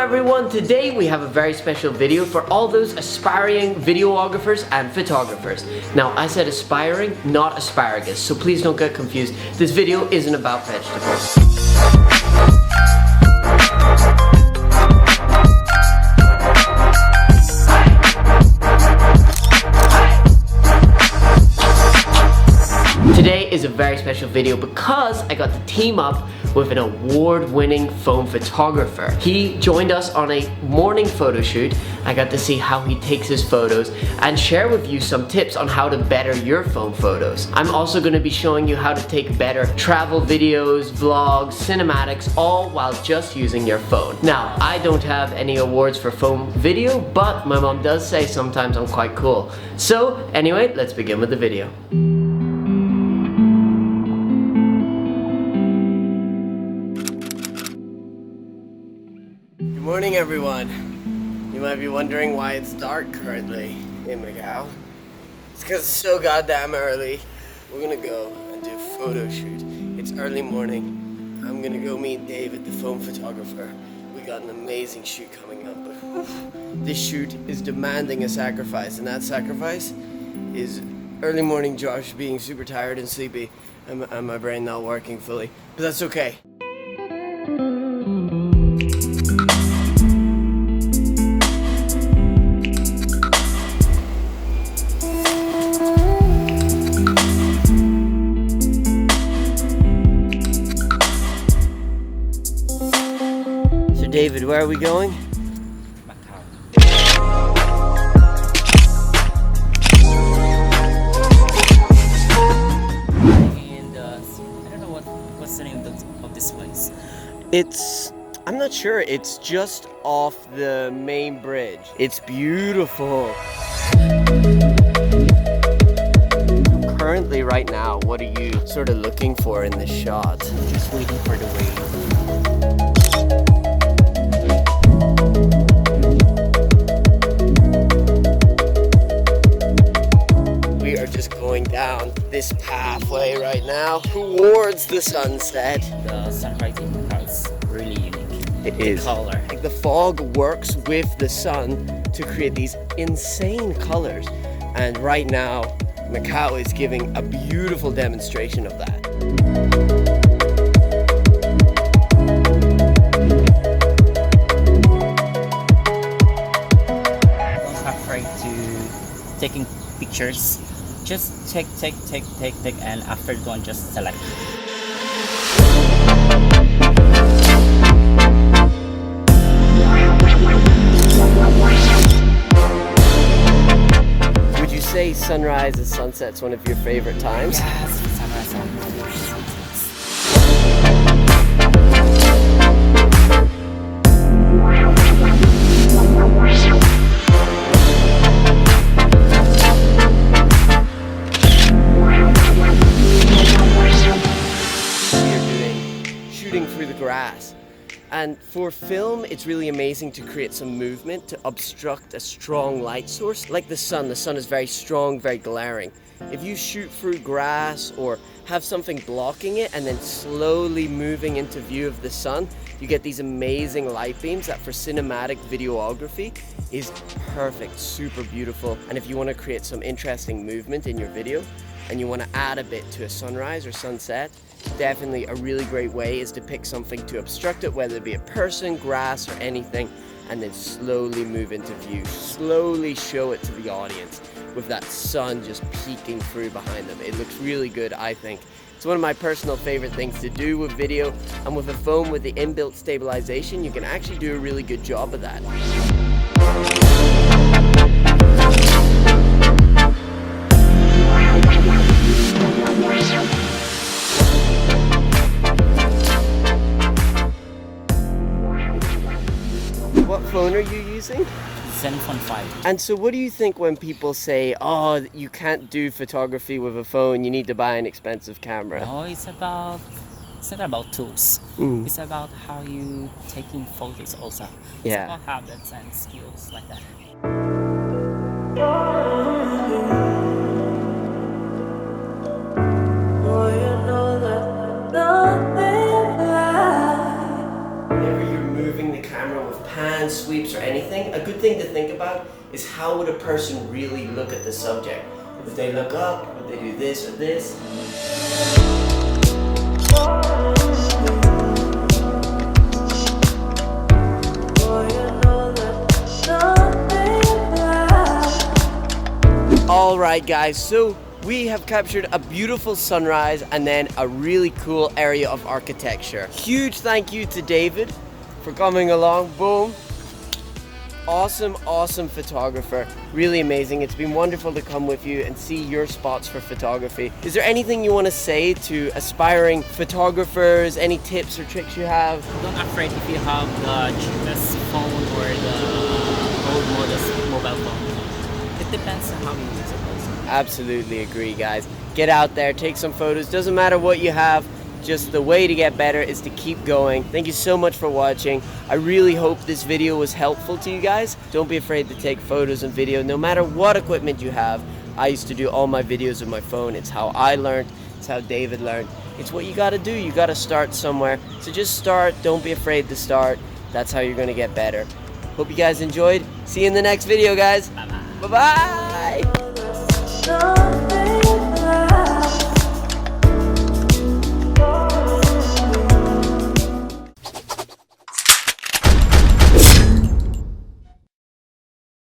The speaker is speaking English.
everyone, today we have a very special video for all those aspiring videographers and photographers. Now I said aspiring, not asparagus, so please don't get confused. This video isn't about vegetables. Today is a very special video because I got to team up with an award-winning phone photographer. He joined us on a morning photo shoot. I got to see how he takes his photos and share with you some tips on how to better your phone photos. I'm also going to be showing you how to take better travel videos, vlogs, cinematics, all while just using your phone. Now, I don't have any awards for phone video, but my mom does say sometimes I'm quite cool. So anyway, let's begin with the video. Good morning, everyone. You might be wondering why it's dark currently in Macau. It's because it's so goddamn early. We're gonna go and do a photo shoot. It's early morning. I'm gonna go meet David, the phone photographer. We got an amazing shoot coming up, but this shoot is demanding a sacrifice, and that sacrifice is early morning Josh being super tired and sleepy and my brain not working fully, but that's okay. David, where are we going? Macau. And I don't know what's the name of this place. I'm not sure, it's just off the main bridge. It's beautiful. Currently, right now, what are you sort of looking for in this shot? Just waiting for the wave. Just going down this pathway right now towards the sunset. The sunrise in Macau is really unique. It is. Color. Like the fog works with the sun to create these insane colors. And right now, Macau is giving a beautiful demonstration of that. Don't have afraid to taking pictures. Just take, and after one, just select. Would you say sunrise and sunset's one of your favorite times? Yes, sunrise and sunsets. Through the grass. And for film, it's really amazing to create some movement to obstruct a strong light source. Like the sun is very strong, very glaring. If you shoot through grass or have something blocking it and then slowly moving into view of the sun, you get these amazing light beams that for cinematic videography is perfect, super beautiful. And if you want to create some interesting movement in your video and you want to add a bit to a sunrise or sunset, definitely a really great way is to pick something to obstruct it, whether it be a person, grass, or anything, and then slowly move into view. Slowly show it to the audience with that sun just peeking through behind them. It looks really good, I think. It's one of my personal favorite things to do with video, and with a phone with the inbuilt stabilization, you can actually do a really good job of that. What phone are you using? Zenfone 5. And so what do you think when people say, oh, you can't do photography with a phone, you need to buy an expensive camera? No, it's not about tools. It's about how you taking photos also. It's about habits and skills like that. Whenever you're moving the camera with pan, sweeps, or anything, a good thing to think about is how would a person really look at the subject? Would they look up? Would they do this or this? Alright guys, so we have captured a beautiful sunrise and then a really cool area of architecture. Huge thank you to David for coming along. Boom. Awesome photographer. Really amazing. It's been wonderful to come with you and see your spots for photography. Is there anything you want to say to aspiring photographers? Any tips or tricks you have? Don't afraid if you have the cheapest phone or the old model mobile phone. It depends on how you use it also. Absolutely agree, guys. Get out there, take some photos. Doesn't matter what you have. Just the way to get better is to keep going. Thank you so much for watching. I really hope this video was helpful to you guys. Don't be afraid to take photos and video no matter what equipment you have. I used to do all my videos with my phone. It's how I learned. It's how David learned. It's what you gotta do. You gotta start somewhere. So just start. Don't be afraid to start. That's how you're gonna get better. Hope you guys enjoyed. See you in the next video, guys. Bye-bye. Bye-bye.